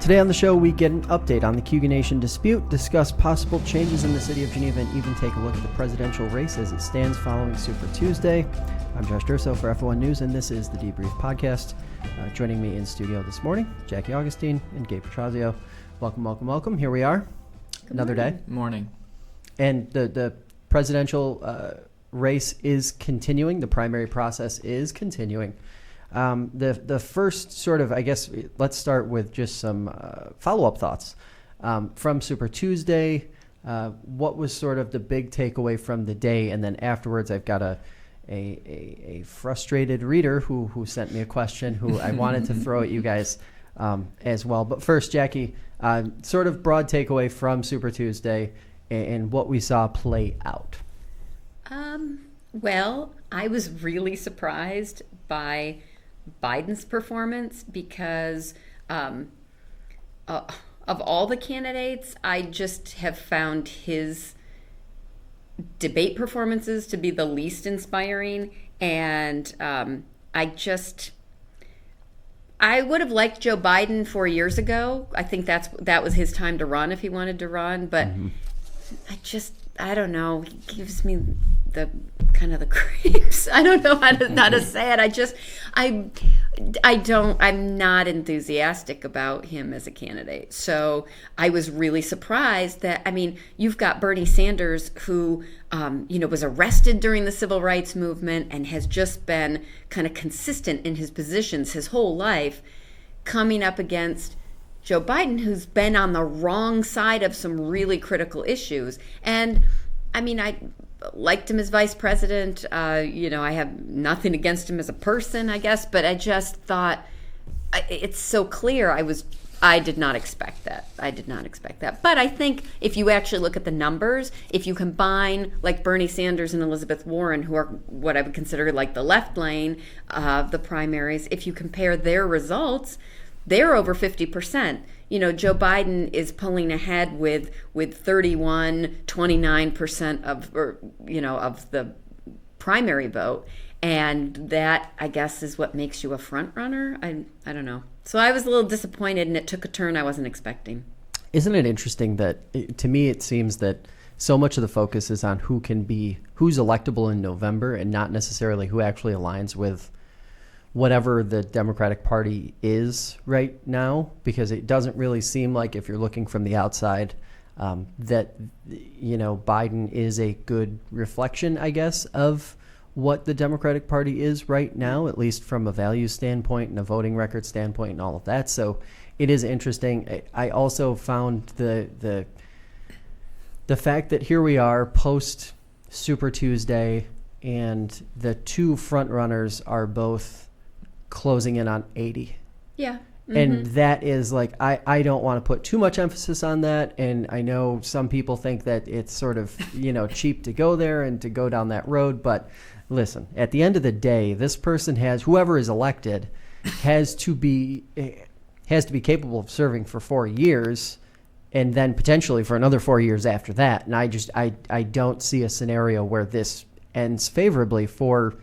Today on the show, we get an update on the Cayuga Nation dispute, discuss possible changes in the city of Geneva, and even take a look at the presidential race as it stands following Super Tuesday. I'm Josh Durso for FL1 News, and this is the Debrief Podcast. Joining me in studio this morning, Jackie Augustine and Gabe Petrazio. Welcome. Here we are. Another day. Morning. And the presidential race is continuing. The primary process is continuing. The first sort of, I guess, let's start with just some follow-up thoughts from Super Tuesday. What was sort of the big takeaway from the day? And then afterwards, I've got a frustrated reader who sent me a question who I wanted to throw at you guys as well. But first, Jackie, sort of broad takeaway from Super Tuesday and what we saw play out. Well, I was really surprised by Biden's performance because of all the candidates, I just have found his debate performances to be the least inspiring. And I would have liked Joe Biden 4 years ago. I think that was his time to run if he wanted to run. But I don't know. He gives me the kind of the creeps. I don't know how to say it. I'm not enthusiastic about him as a candidate. So I was really surprised that, you've got Bernie Sanders who, was arrested during the civil rights movement and has just been kind of consistent in his positions his whole life, coming up against Joe Biden, who's been on the wrong side of some really critical issues. And I liked him as vice president. I have nothing against him as a person, I guess, but I just thought it's so clear. I did not expect that. But I think if you actually look at the numbers, if you combine like Bernie Sanders and Elizabeth Warren, who are what I would consider like the left lane of the primaries, if you compare their results, they're over 50%. Joe Biden is pulling ahead with 29% of the primary vote. And that, I guess, is what makes you a front runner. I don't know. So I was a little disappointed, and it took a turn I wasn't expecting. Isn't it interesting that, to me, it seems that so much of the focus is on who's electable in November and not necessarily who actually aligns with whatever the Democratic Party is right now, because it doesn't really seem like, if you're looking from the outside, that Biden is a good reflection, I guess, of what the Democratic Party is right now, at least from a value standpoint and a voting record standpoint and all of that. So it is interesting. I also found the fact that here we are post Super Tuesday, and the two front runners are both closing in on 80. Yeah. Mm-hmm. And that is like, I don't want to put too much emphasis on that. And I know some people think that it's sort of, cheap to go there and to go down that road. But listen, at the end of the day, this person whoever is elected has to be capable of serving for 4 years and then potentially for another 4 years after that. And I don't see a scenario where this ends favorably for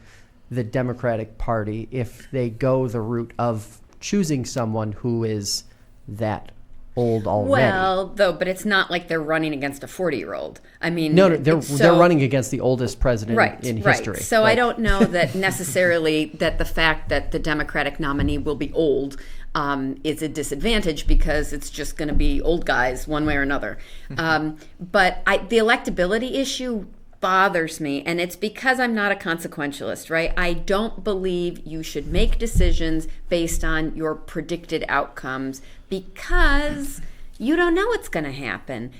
the Democratic Party if they go the route of choosing someone who is that old already. Well, but it's not like they're running against a 40-year-old. No, they're running against the oldest president in history. So I don't know that necessarily that the fact that the Democratic nominee will be old is a disadvantage, because it's just going to be old guys one way or another. But the electability issue bothers me, and it's because I'm not a consequentialist, right? I don't believe you should make decisions based on your predicted outcomes, because you don't know what's going to happen.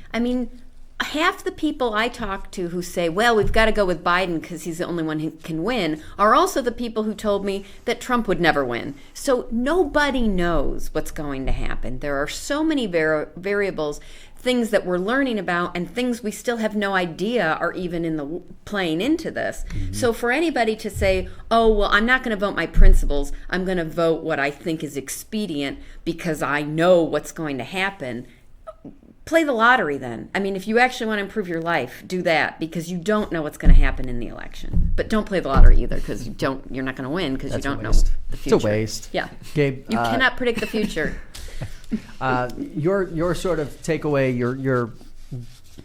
Half the people I talk to who say, well, we've got to go with Biden because he's the only one who can win, are also the people who told me that Trump would never win. So nobody knows what's going to happen. There are so many variables, things that we're learning about and things we still have no idea are even playing into this. Mm-hmm. So for anybody to say, oh, well, I'm not going to vote my principles, I'm going to vote what I think is expedient because I know what's going to happen, play the lottery then. If you actually want to improve your life, do that, because you don't know what's going to happen in the election. But don't play the lottery either, because you're not going to win because you don't know the future. It's a waste. Yeah. Gabe, you cannot predict the future. Your sort of takeaway, your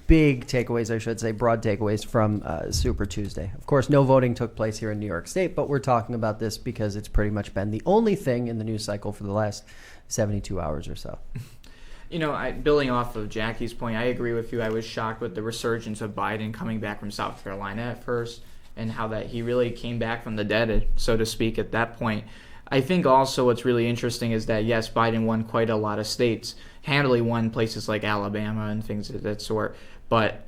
big takeaways, I should say, broad takeaways from Super Tuesday. Of course, no voting took place here in New York State, but we're talking about this because it's pretty much been the only thing in the news cycle for the last 72 hours or so. Building off of Jackie's point, I agree with you. I was shocked with the resurgence of Biden coming back from South Carolina at first, and how that he really came back from the dead, so to speak, at that point. I think also what's really interesting is that, yes, Biden won quite a lot of states, handily won places like Alabama and things of that sort, but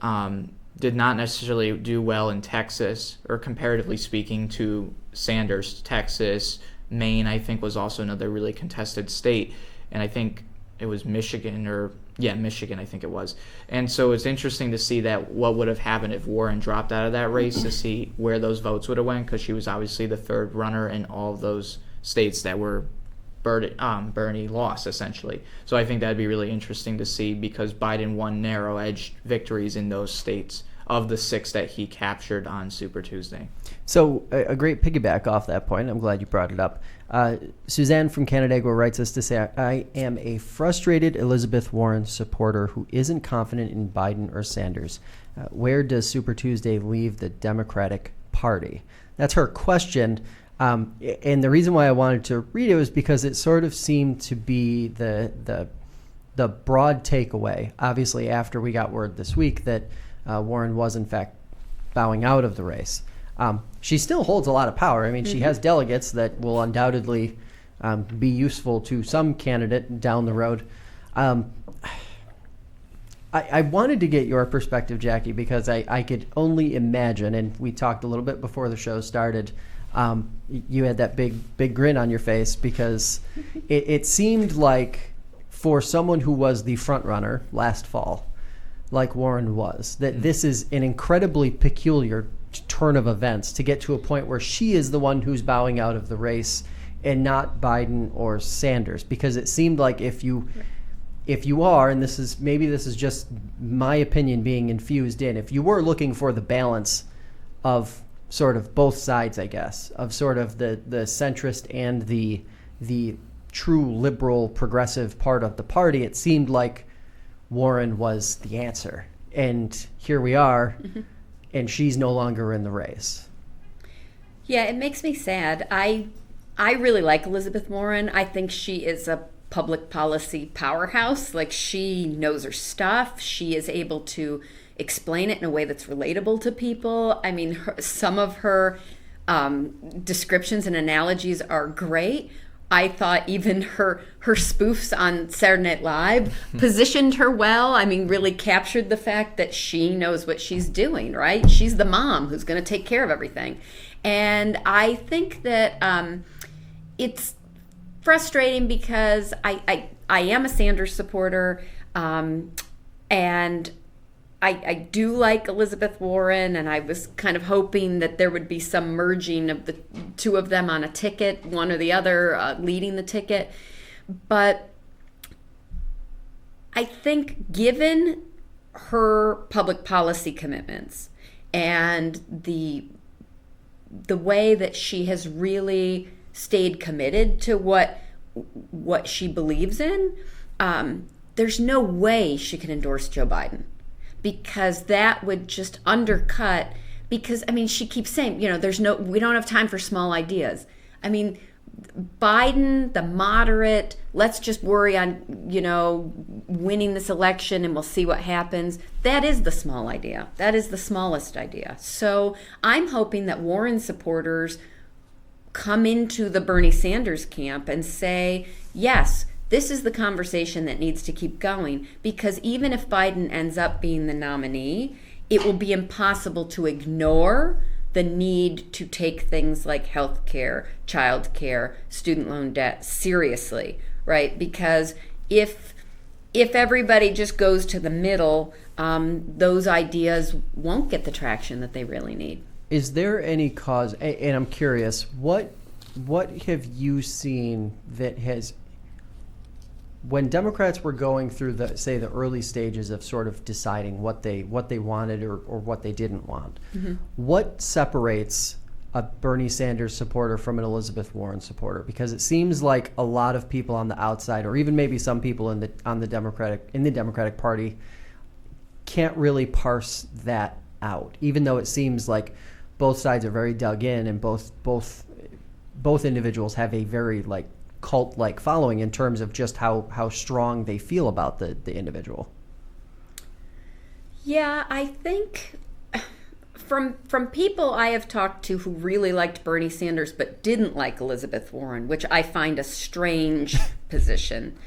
did not necessarily do well in Texas, or comparatively speaking to Sanders. Texas, Maine, I think, was also another really contested state, and I think it was Michigan, Michigan, I think it was. And so it's interesting to see that what would have happened if Warren dropped out of that race, to see where those votes would have went, because she was obviously the third runner in all of those states that were Bernie lost, essentially. So I think that'd be really interesting to see, because Biden won narrow-edged victories in those states of the 6 that he captured on Super Tuesday. So a great piggyback off that point. I'm glad you brought it up. Suzanne from Canandaigua writes us to say, I am a frustrated Elizabeth Warren supporter who isn't confident in Biden or Sanders. Where does Super Tuesday leave the Democratic Party? That's her question. And the reason why I wanted to read it was because it sort of seemed to be the broad takeaway, obviously, after we got word this week that Warren was, in fact, bowing out of the race. She still holds a lot of power. I mean, she has delegates that will undoubtedly be useful to some candidate down the road. I wanted to get your perspective, Jackie, because I could only imagine, and we talked a little bit before the show started, you had that big grin on your face, because it seemed like for someone who was the front runner last fall, like Warren was, that this is an incredibly peculiar turn of events to get to a point where she is the one who's bowing out of the race and not Biden or Sanders, because it seemed like if you are, and this is just my opinion being infused in, if you were looking for the balance of sort of both sides, I guess, of sort of the centrist and the true liberal progressive part of the party, it seemed like Warren was the answer. And here we are, and she's no longer in the race. Yeah, it makes me sad. I really like Elizabeth Warren. I think she is a public policy powerhouse. Like, she knows her stuff. She is able to explain it in a way that's relatable to people. I mean, some of her descriptions and analogies are great. I thought even her spoofs on Saturday Night Live positioned her well. I mean, really captured the fact that she knows what she's doing, right? She's the mom who's going to take care of everything. And I think that it's frustrating, because I am a Sanders supporter, and I do like Elizabeth Warren, and I was kind of hoping that there would be some merging of the two of them on a ticket, one or the other leading the ticket. But I think, given her public policy commitments and the way that she has really stayed committed to what she believes in, there's no way she can endorse Joe Biden, because that would just undercut, because, I mean, she keeps saying, we don't have time for small ideas. I mean, Biden, the moderate, let's just worry on, winning this election and we'll see what happens. That is the small idea. That is the smallest idea. So I'm hoping that Warren supporters come into the Bernie Sanders camp and say, yes, this is the conversation that needs to keep going, because even if Biden ends up being the nominee, it will be impossible to ignore the need to take things like health care, child care, student loan debt seriously, right? Because if everybody just goes to the middle, those ideas won't get the traction that they really need. Is there any cause, and I'm curious, what have you seen that has, when Democrats were going through the early stages of sort of deciding what they wanted or what they didn't want, what separates a Bernie Sanders supporter from an Elizabeth Warren supporter? Because it seems like a lot of people on the outside, or even maybe some people in the Democratic Party, can't really parse that out, even though it seems like both sides are very dug in, and both individuals have a very like cult-like following in terms of just how strong they feel about the individual. Yeah, I think from people I have talked to who really liked Bernie Sanders but didn't like Elizabeth Warren, which I find a strange position.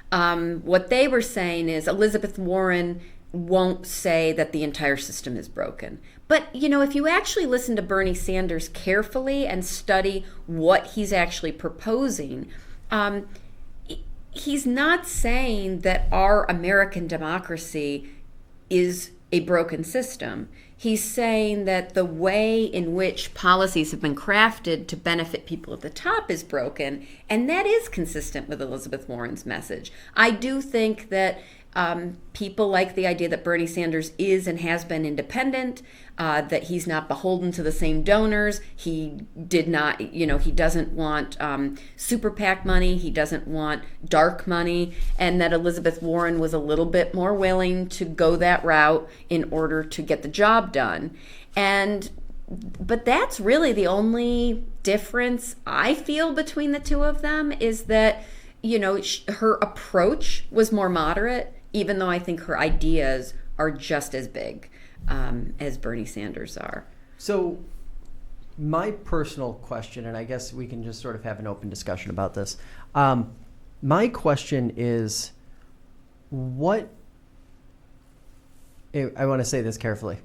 What they were saying is Elizabeth Warren won't say that the entire system is broken. But, if you actually listen to Bernie Sanders carefully and study what he's actually proposing, he's not saying that our American democracy is a broken system. He's saying that the way in which policies have been crafted to benefit people at the top is broken, and that is consistent with Elizabeth Warren's message. I do think that people like the idea that Bernie Sanders is and has been independent, that he's not beholden to the same donors. He did not, he doesn't want super PAC money. He doesn't want dark money. And that Elizabeth Warren was a little bit more willing to go that route in order to get the job done. But that's really the only difference I feel between the two of them, is that, her approach was more moderate, even though I think her ideas are just as big as Bernie Sanders are. So my personal question, and I guess we can just sort of have an open discussion about this. My question is, I want to say this carefully.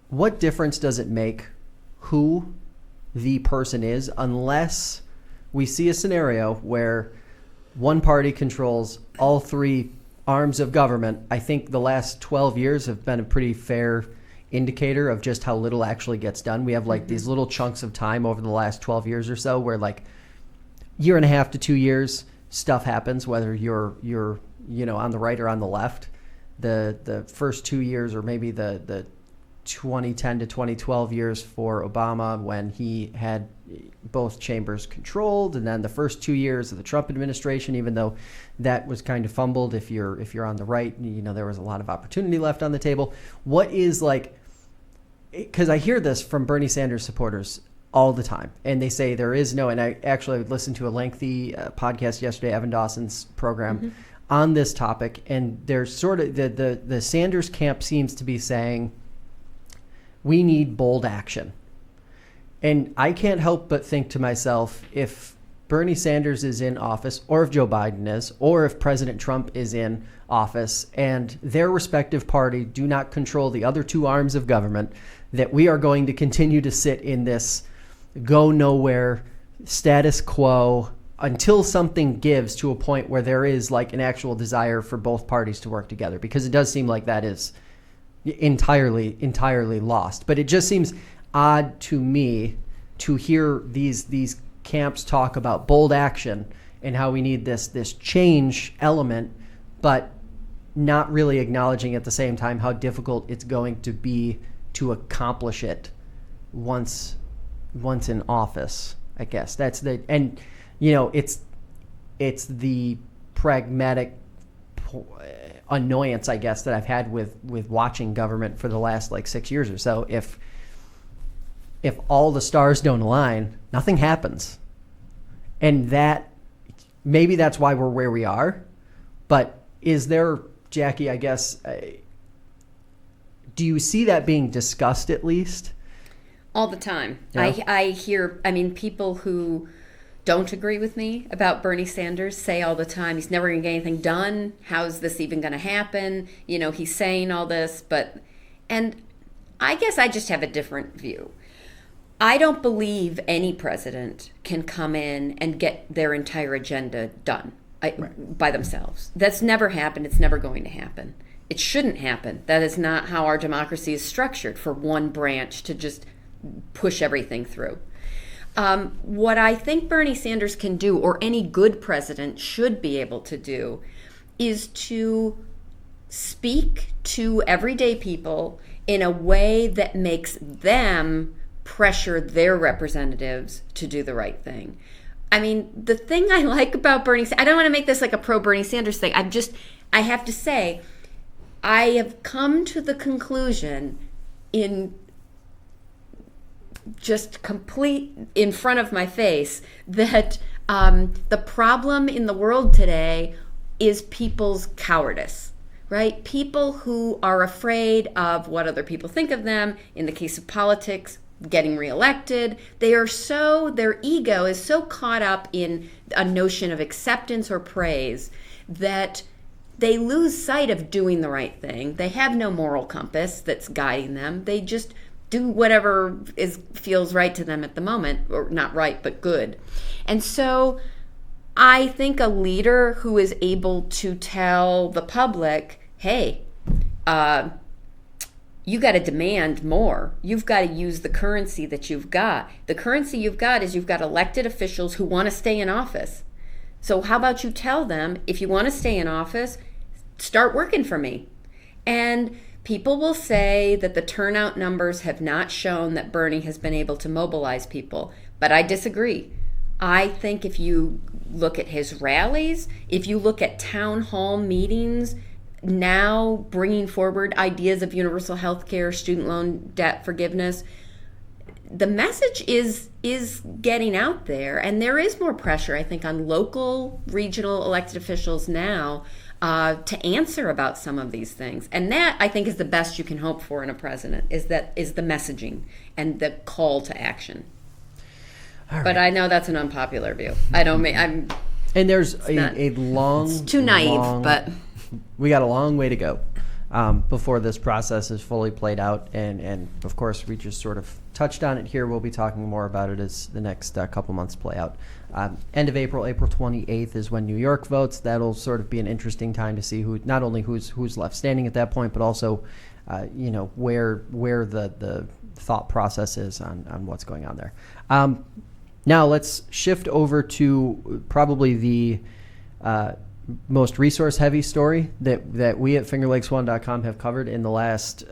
What difference does it make who the person is, unless we see a scenario where one party controls all three arms of government? I think the last 12 years have been a pretty fair indicator of just how little actually gets done. We have like these little chunks of time over the last 12 years or so where like year and a half to 2 years, stuff happens, whether you're on the right or on the left. The first 2 years, or maybe the 2010 to 2012 years for Obama, when he had both chambers controlled, and then the first 2 years of the Trump administration, even though that was kind of fumbled if you're on the right, there was a lot of opportunity left on the table. What is like, because I hear this from Bernie Sanders supporters all the time, and they say there is no, and I actually listened to a lengthy podcast yesterday, Evan Dawson's program on this topic, and there's sort of the Sanders camp seems to be saying we need bold action. And I can't help but think to myself, if Bernie Sanders is in office, or if Joe Biden is, or if President Trump is in office, and their respective party do not control the other two arms of government, that we are going to continue to sit in this go nowhere status quo until something gives to a point where there is like an actual desire for both parties to work together. Because it does seem like that is entirely lost. But it just seems odd to me to hear these camps talk about bold action and how we need this change element, but not really acknowledging at the same time how difficult it's going to be to accomplish it once in office. I guess that's it's the pragmatic annoyance, I guess, that I've had with watching government for the last like 6 years or so. If all the stars don't align, nothing happens. And that, maybe that's why we're where we are. But is there, Jackie, I guess, do you see that being discussed at least? All the time. Yeah. I hear, people who don't agree with me about Bernie Sanders say all the time, he's never going to get anything done. How's this even going to happen? He's saying all this, and I guess I just have a different view. I don't believe any president can come in and get their entire agenda done by themselves. That's never happened. It's never going to happen. It shouldn't happen. That is not how our democracy is structured, for one branch to just push everything through. What I think Bernie Sanders can do, or any good president should be able to do, is to speak to everyday people in a way that makes them pressure their representatives to do the right thing. I mean, the thing I like about Bernie, I don't want to make this like a pro Bernie Sanders thing. I have to say, I have come to the conclusion in just complete in front of my face that the problem in the world today is people's cowardice, right? People who are afraid of what other people think of them. In the case of politics, getting reelected, their ego is so caught up in a notion of acceptance or praise that they lose sight of doing the right thing. They have no moral compass that's guiding them. They just do whatever feels right to them at the moment, or not right, but good. And so I think a leader who is able to tell the public, hey, you got to demand more. You've got to use the currency that you've got. The currency you've got is you've got elected officials who want to stay in office. So how about you tell them, if you want to stay in office, start working for me. And people will say that the turnout numbers have not shown that Bernie has been able to mobilize people, but I disagree. I think if you look at his rallies, if you look at town hall meetings, now bringing forward ideas of universal health care, student loan debt forgiveness, the message is getting out there, and there is more pressure, I think, on local, regional elected officials now to answer about some of these things. And that, I think, is the best you can hope for in a president, is the messaging and the call to action. Right. But I know that's an unpopular view. And there's a long... It's too naive, but... We got a long way to go before this process is fully played out. And of course, we just sort of touched on it here. We'll be talking more about it as the next couple months play out. End of April 28th is when New York votes. That'll sort of be an interesting time to see not only who's left standing at that point, but also, where the thought process is on what's going on there. Now let's shift over to probably the most resource-heavy story that we at FingerLakes1.com have covered in the last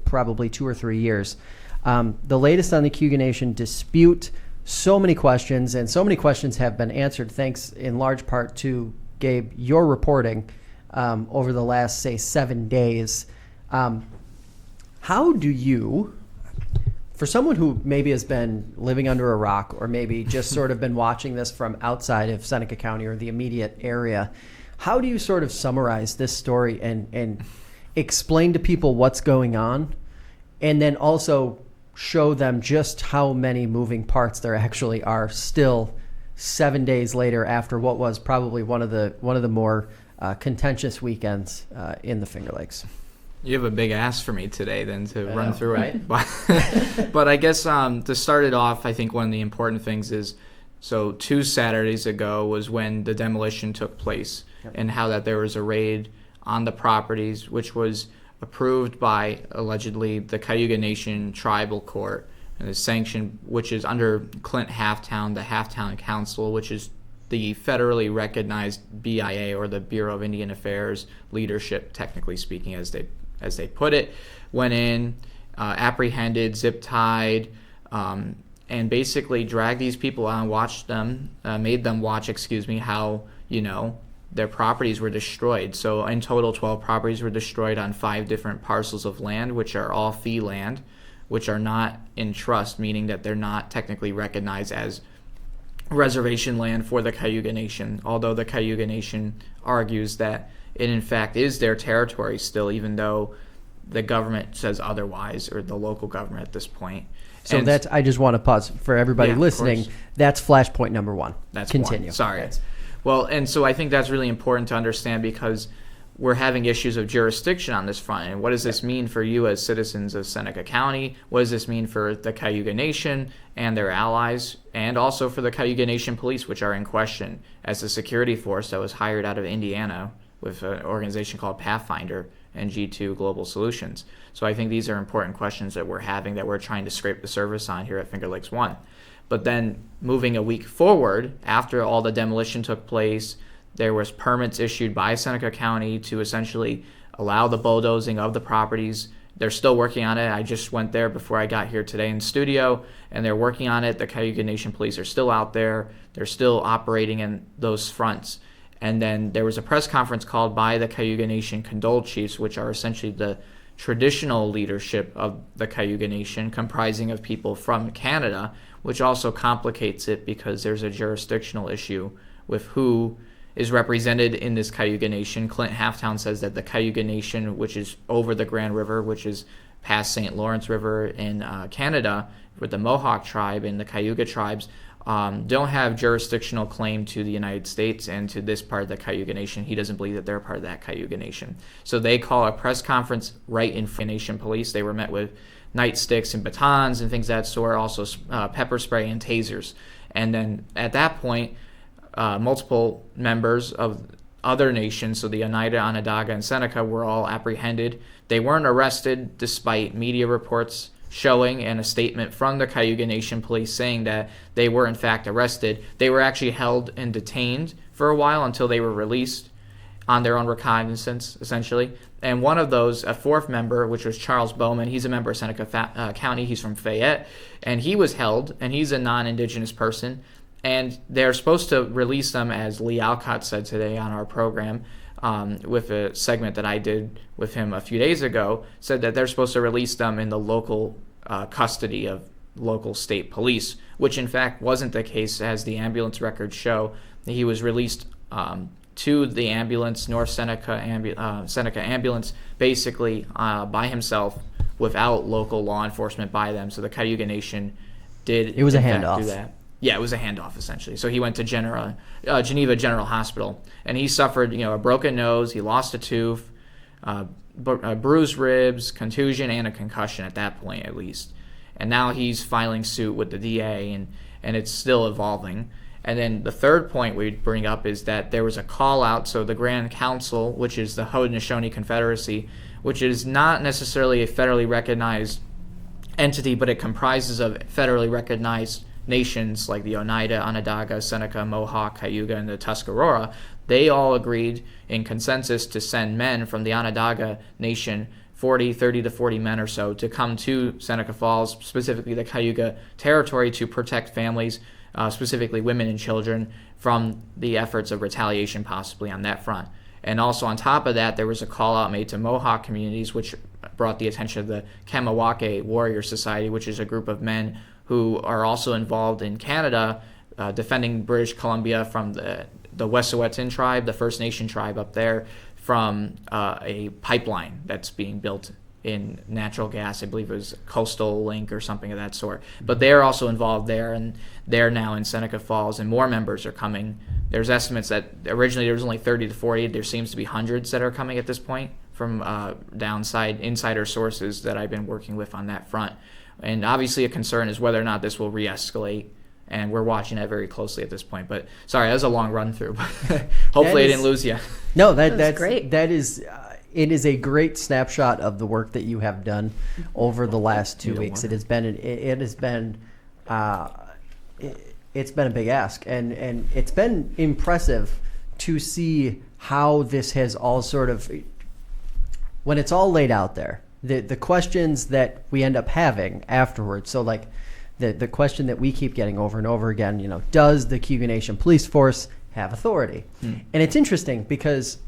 probably 2 or 3 years. The latest on the Cayuga Nation dispute. So many questions, and so many questions have been answered thanks in large part to, Gabe, your reporting over the last, say, 7 days. How do you, for someone who maybe has been living under a rock or maybe just sort of been watching this from outside of Seneca County or the immediate area, how do you sort of summarize this story and explain to people what's going on, and then also show them just how many moving parts there actually are still 7 days later after what was probably one of the more contentious weekends in the Finger Lakes? You have a big ask for me today then to run through it. But I guess to start it off, I think one of the important things is, so 2 Saturdays ago was when the demolition took place, and how that there was a raid on the properties, which was approved by, allegedly, the Cayuga Nation Tribal Court, and is sanctioned, which is under Clint Halftown, the Halftown Council, which is the federally recognized BIA, or the Bureau of Indian Affairs leadership, technically speaking, as they put it, went in, apprehended, zip-tied, and basically dragged these people out and made them watch, how, their properties were destroyed. So in total, 12 properties were destroyed on 5 different parcels of land, which are all fee land, which are not in trust, meaning that they're not technically recognized as reservation land for the Cayuga Nation, although the Cayuga Nation argues that it in fact is their territory still, even though the government says otherwise, or the local government at this point. So I just want to pause for everybody listening. That's flashpoint number 1. That's continue. One. Sorry. Well, and so I think that's really important to understand, because we're having issues of jurisdiction on this front. And what does this mean for you as citizens of Seneca County? What does this mean for the Cayuga Nation and their allies, and also for the Cayuga Nation police, which are in question as the security force that was hired out of Indiana with an organization called Pathfinder and G2 Global Solutions? So I think these are important questions that we're having, that we're trying to scrape the surface on here at Finger Lakes 1. But then moving a week forward, after all the demolition took place, there was permits issued by Seneca County to essentially allow the bulldozing of the properties, They're still working on it. I just went there before I got here today in studio, and they're working on it. The Cayuga Nation police are still out there. They're still operating in those fronts. And then there was a press conference called by the Cayuga Nation Condole Chiefs, which are essentially the traditional leadership of the Cayuga Nation, comprising of people from Canada, which also complicates it because there's a jurisdictional issue with who is represented in this Cayuga Nation. Clint Halftown says that the Cayuga Nation, which is over the Grand River, which is past St. Lawrence River in Canada, with the Mohawk tribe and the Cayuga tribes, don't have jurisdictional claim to the United States and to this part of the Cayuga Nation. He doesn't believe that they're part of that Cayuga Nation. So they call a press conference right in front of Nation police. They were met with nightsticks and batons and things of that sort, also pepper spray and tasers. And then at that point, multiple members of other nations, so the Oneida, Onondaga, and Seneca, were all apprehended. They weren't arrested despite media reports showing and a statement from the Cayuga Nation police saying that they were in fact arrested. They were actually held and detained for a while until they were released on their own recognizance, essentially. And one of those, a fourth member, which was Charles Bowman, he's a member of Seneca County, he's from Fayette, and he was held, and he's a non-Indigenous person. And they're supposed to release them, as Lee Alcott said today on our program, with a segment that I did with him a few days ago, said that they're supposed to release them in the local custody of local state police, which in fact wasn't the case, as the ambulance records show. He was released to the ambulance, North Seneca ambulance, basically by himself without local law enforcement by them. So the Cayuga Nation did, it was in a fact, handoff. do that. Yeah, it was a handoff, essentially. So he went to Geneva General Hospital, and he suffered, a broken nose. He lost a tooth, bruised ribs, contusion, and a concussion at that point, at least. And now he's filing suit with the DA, and it's still evolving. And then the third point we'd bring up is that there was a call out. So the Grand Council, which is the Haudenosaunee Confederacy, which is not necessarily a federally recognized entity, but it comprises of federally recognized nations like the Oneida, Onondaga, Seneca, Mohawk, Cayuga, and the Tuscarora. They all agreed in consensus to send men from the Onondaga Nation, 30 to 40 men or so, to come to Seneca Falls, specifically the Cayuga territory, to protect families, specifically women and children, from the efforts of retaliation possibly on that front. And also on top of that, there was a call out made to Mohawk communities, which brought the attention of the Kamawake Warrior Society, which is a group of men who are also involved in Canada, defending British Columbia from the Wet'suwet'en tribe, the First Nation tribe up there, from a pipeline that's being built in natural gas. I believe it was Coastal Link or something of that sort. But they're also involved there, and they're now in Seneca Falls, and more members are coming. There's estimates that originally there was only 30 to 40. There seems to be hundreds that are coming at this point from insider sources that I've been working with on that front. And obviously a concern is whether or not this will re-escalate, and we're watching that very closely at this point. But sorry, that was a long run through, but hopefully I didn't lose you. No, that's great. That is, it is a great snapshot of the work that you have done over the last 2 weeks. It has been it's been a big ask, and it's been impressive to see how this has all sort of, when it's all laid out there, the questions that we end up having afterwards. So like the question that we keep getting over and over again, does the Cayuga Nation police force have authority? And it's interesting because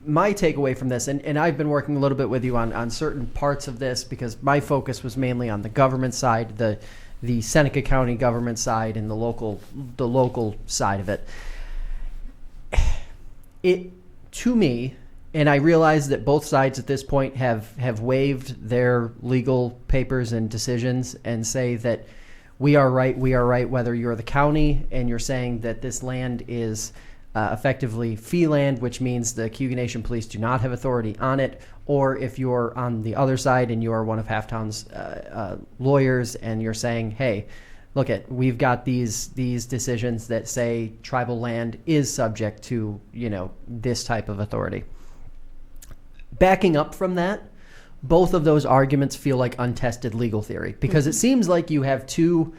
my takeaway from this, and I've been working a little bit with you on certain parts of this, because my focus was mainly on the government side, the Seneca County government side, and the local side of it. It, to me, and I realize that both sides at this point have waived their legal papers and decisions and say that we are right, whether you're the county and you're saying that this land is effectively fee land, which means the Cayuga Nation police do not have authority on it, or if you're on the other side and you are one of Halftown's lawyers and you're saying, hey, look, we've got these decisions that say tribal land is subject to this type of authority. Backing up from that, both of those arguments feel like untested legal theory, because it seems like you have two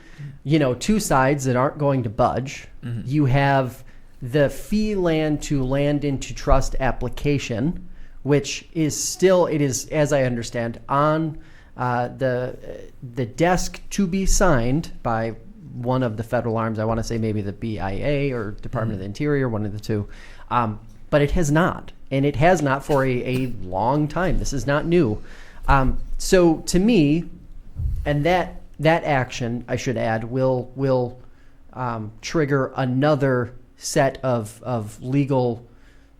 sides that aren't going to budge. You have the fee land to land into trust application, which is still, it is, as I understand, on the desk to be signed by one of the federal arms. I want to say maybe the BIA or Department of the Interior, one of the two. But it has not. And it has not for a long time. This is not new. So to me, and that action, I should add, will trigger another set of legal,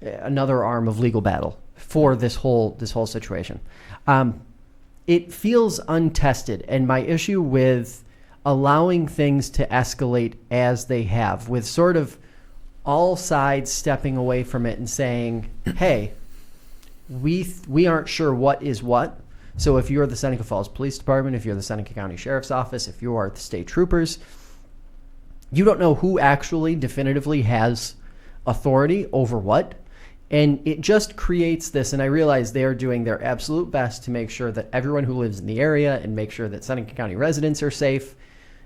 another arm of legal battle for this whole situation. It feels untested, and my issue with allowing things to escalate as they have, with sort of all sides stepping away from it and saying, hey, we aren't sure what is what. So if you're the Seneca Falls Police Department, if you're the Seneca County Sheriff's Office, if you are the state troopers, you don't know who actually definitively has authority over what. And it just creates this, and I realize they are doing their absolute best to make sure that everyone who lives in the area and make sure that Seneca County residents are safe,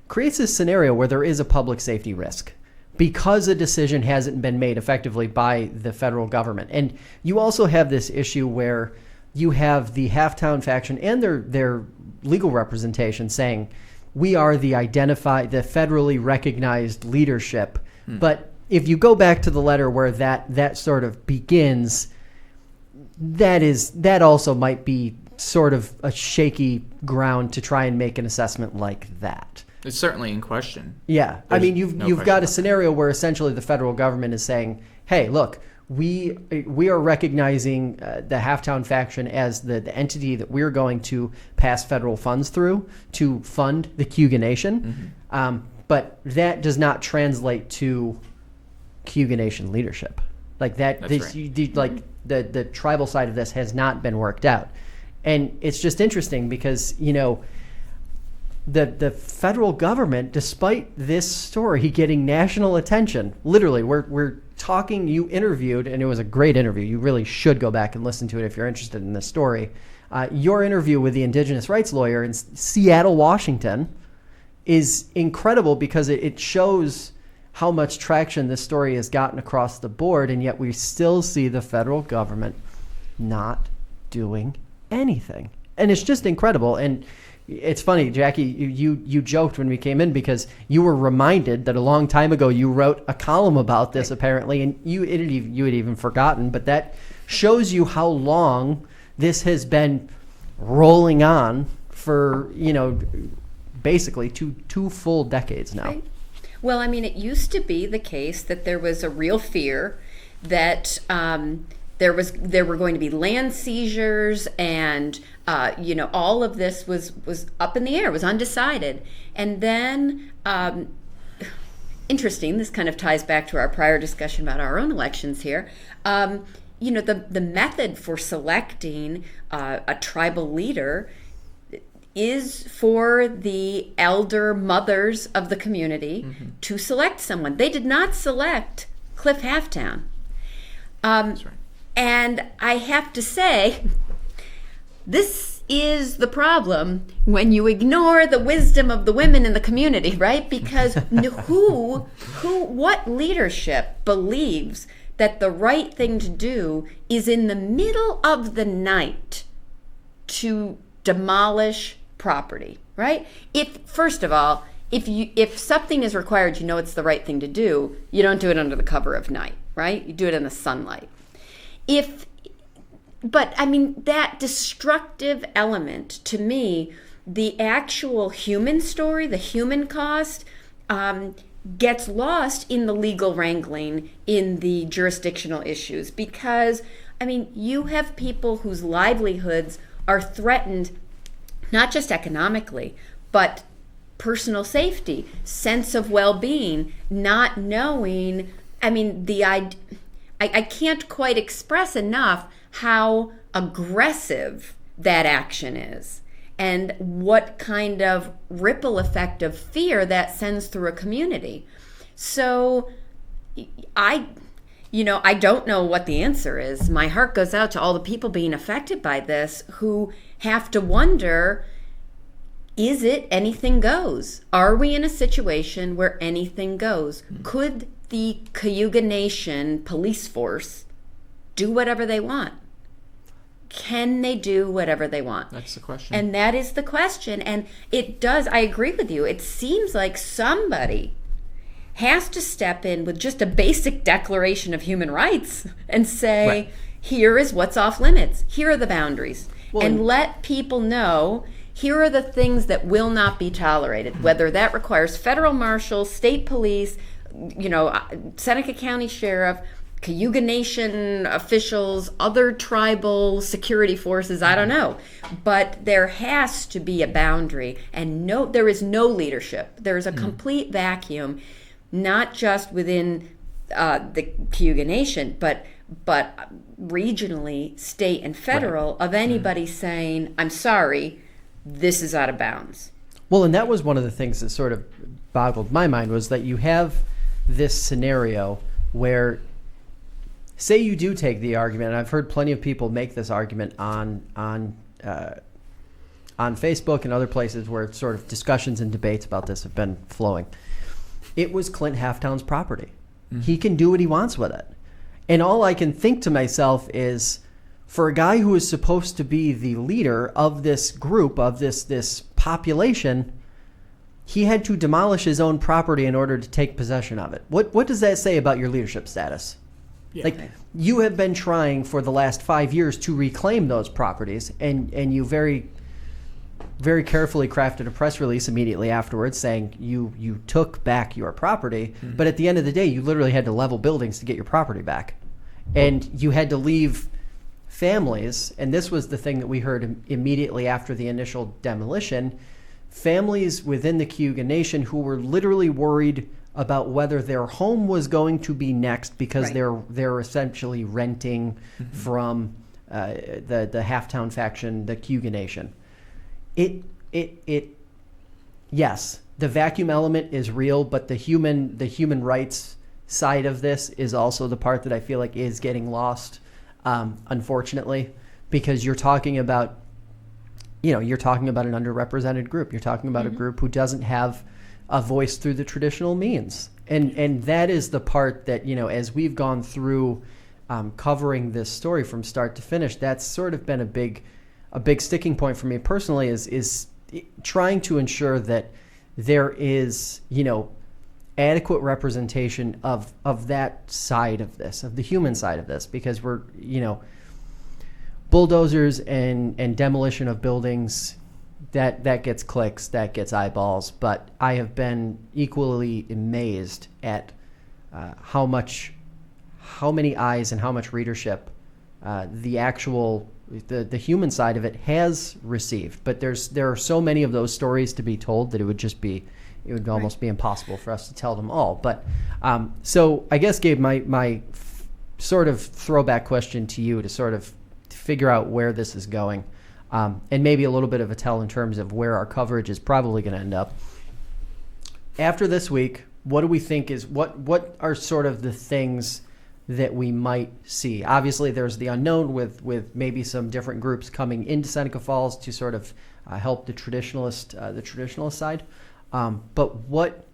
creates this scenario where there is a public safety risk because a decision hasn't been made effectively by the federal government. And you also have this issue where you have the Halftown faction and their legal representation saying, we are the federally recognized leadership. But if you go back to the letter where that sort of begins, that also might be sort of a shaky ground to try and make an assessment like that. It's certainly in question. Yeah. I mean, you've got a scenario where essentially the federal government is saying, hey, look, we are recognizing the Halftown faction as the entity that we're going to pass federal funds through to fund the Cayuga Nation. But that does not translate to Cayuga Nation leadership. Like that, the tribal side of this has not been worked out. And it's just interesting because, the federal government, despite this story getting national attention, literally, we're talking, you interviewed, and it was a great interview. You really should go back and listen to it if you're interested in this story. Your interview with the indigenous rights lawyer in Seattle, Washington is incredible because it shows how much traction this story has gotten across the board, and yet we still see the federal government not doing anything. And it's just incredible. And it's funny, Jackie, you joked when we came in because you were reminded that a long time ago you wrote a column about this apparently, and you had even forgotten, but that shows you how long this has been rolling on for, basically two full decades now. Right. Well, I mean, it used to be the case that there was a real fear that there were going to be land seizures, and all of this was up in the air, was undecided. And then, interesting, this kind of ties back to our prior discussion about our own elections here. The method for selecting a tribal leader is for the elder mothers of the community to select someone. They did not select Cliff Halftown. That's right. And I have to say, this is the problem when you ignore the wisdom of the women in the community, right? Because what leadership believes that the right thing to do is in the middle of the night to demolish property, right? First of all, if something is required, it's the right thing to do, you don't do it under the cover of night, right? You do it in the sunlight. But I mean, that destructive element, to me, the actual human story, the human cost, gets lost in the legal wrangling, in the jurisdictional issues, because, I mean, you have people whose livelihoods are threatened, not just economically, but personal safety, sense of well-being, not knowing, I mean, I can't quite express enough how aggressive that action is and what kind of ripple effect of fear that sends through a community. So I don't know what the answer is. My heart goes out to all the people being affected by this who have to wonder, is it anything goes? Are we in a situation where anything goes? Could the Cayuga Nation police force do whatever they want? can they do whatever they want? That's the question. And that is the question. And it does, I agree with you. It seems like somebody has to step in with just a basic declaration of human rights and say, Right. here is what's off limits. Here are the boundaries. Well, and let people know, here are the things that will not be tolerated, whether that requires federal marshals, state police, Seneca County Sheriff, Cayuga Nation officials, other tribal security forces, I don't know. But there has to be a boundary, and there is no leadership. There is a complete vacuum, not just within the Cayuga Nation, but regionally, state and federal, of anybody saying, I'm sorry, this is out of bounds. Well, and that was one of the things that sort of boggled my mind, was that you have this scenario where, say you do take the argument, and I've heard plenty of people make this argument on Facebook and other places where sort of discussions and debates about this have been flowing. It was Clint Halftown's property. He can do what he wants with it. And all I can think to myself is, for a guy who is supposed to be the leader of this group, of this population, he had to demolish his own property in order to take possession of it. What does that say about your leadership status? Yeah. Like, you have been trying for the last 5 years to reclaim those properties, and you very, very carefully crafted a press release immediately afterwards saying you took back your property, but at the end of the day, you literally had to level buildings to get your property back. And you had to leave families, and this was the thing that we heard immediately after the initial demolition, families within the Cayuga Nation who were literally worried about whether their home was going to be next, because they're essentially renting from the Halftown faction, the Cayuga Nation. Yes, the vacuum element is real, but the human rights side of this is also the part that I feel like is getting lost, unfortunately, because you're talking about an underrepresented group. You're talking about a group who doesn't have a voice through the traditional means. And that is the part that, as we've gone through covering this story from start to finish, that's sort of been a big sticking point for me personally, is trying to ensure that there is, adequate representation of that side of this, of the human side of this, because we're, bulldozers and demolition of buildings, that gets clicks, that gets eyeballs. But I have been equally amazed at how many eyes and how much readership the human side of it has received. But there are so many of those stories to be told that it would almost be impossible for us to tell them all. But so I guess, Gabe, my sort of throwback question to you to sort of figure out where this is going, and maybe a little bit of a tell in terms of where our coverage is probably going to end up. After this week, what do we think what are sort of the things that we might see? Obviously, there's the unknown with maybe some different groups coming into Seneca Falls to sort of help the traditionalist side. But what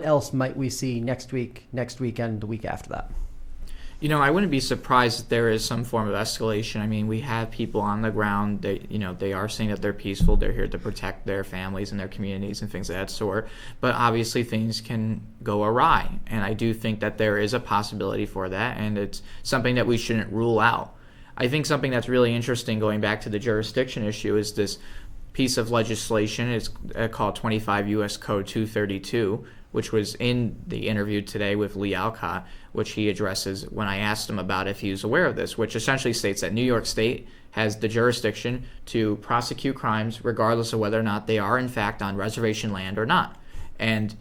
else might we see next week, next weekend, the week after that? I wouldn't be surprised if there is some form of escalation. I mean, we have people on the ground. They are saying that they're peaceful. They're here to protect their families and their communities and things of that sort. But obviously, things can go awry, and I do think that there is a possibility for that, and it's something that we shouldn't rule out. I think something that's really interesting, going back to the jurisdiction issue, is this piece of legislation. It's called 25 U.S. Code 232, which was in the interview today with Lee Alcott, which he addresses when I asked him about if he was aware of this, which essentially states that New York State has the jurisdiction to prosecute crimes regardless of whether or not they are in fact on reservation land or not. And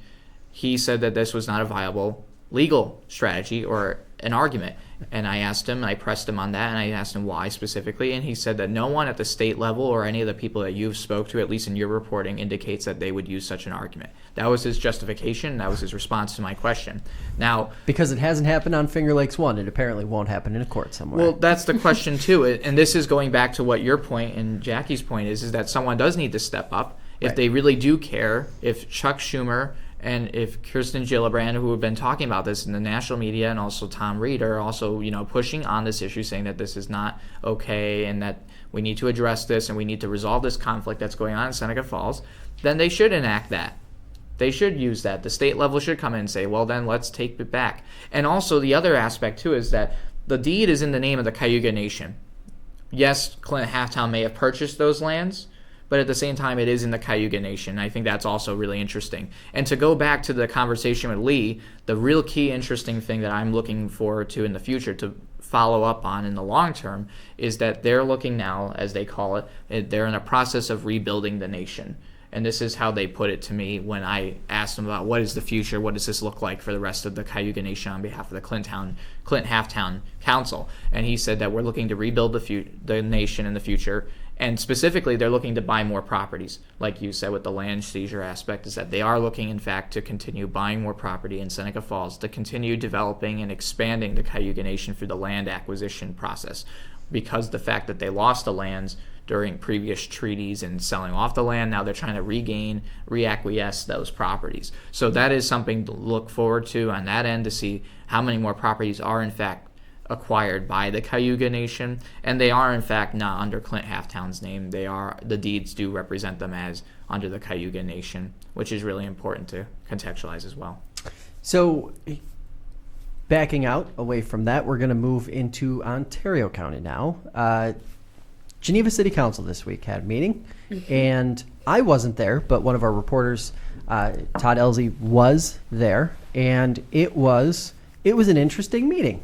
he said that this was not a viable legal strategy or an argument. And I asked him, I pressed him on that, and I asked him why specifically, and he said that no one at the state level or any of the people that you've spoke to, at least in your reporting, indicates that they would use such an argument. That was his justification. That was his response to my question. Now, because it hasn't happened on Finger Lakes 1, it apparently won't happen in a court somewhere. Well, that's the question too, and this is going back to what your point and Jackie's point is that someone does need to step up if they really do care. If Chuck Schumer And if Kirsten Gillibrand, who have been talking about this in the national media, and also Tom Reed are also, pushing on this issue, saying that this is not okay and that we need to address this and we need to resolve this conflict that's going on in Seneca Falls, then they should enact that. They should use that. The state level should come in and say, well, then let's take it back. And also the other aspect, too, is that the deed is in the name of the Cayuga Nation. Yes, Clinton Halftown may have purchased those lands, but at the same time, it is in the Cayuga Nation. I think that's also really interesting. And to go back to the conversation with Lee, the real key interesting thing that I'm looking forward to in the future to follow up on in the long term is that they're looking now, as they call it, they're in a process of rebuilding the nation. And this is how they put it to me when I asked them about what is the future, what does this look like for the rest of the Cayuga Nation on behalf of the Clinton Halftown Council. And he said that we're looking to rebuild the nation in the future. And specifically, they're looking to buy more properties. Like you said with the land seizure aspect, is that they are looking, in fact, to continue buying more property in Seneca Falls, to continue developing and expanding the Cayuga Nation through the land acquisition process. Because the fact that they lost the lands during previous treaties and selling off the land, now they're trying to reacquiesce those properties. So that is something to look forward to on that end, to see how many more properties are, in fact, acquired by the Cayuga Nation, and they are in fact not under Clint Halftown's name. The deeds do represent them as under the Cayuga Nation, which is really important to contextualize as well. So backing out away from that, we're going to move into Ontario County now. Geneva City Council this week had a meeting, and I wasn't there, but one of our reporters, Todd Elsie, was there, and it was an interesting meeting.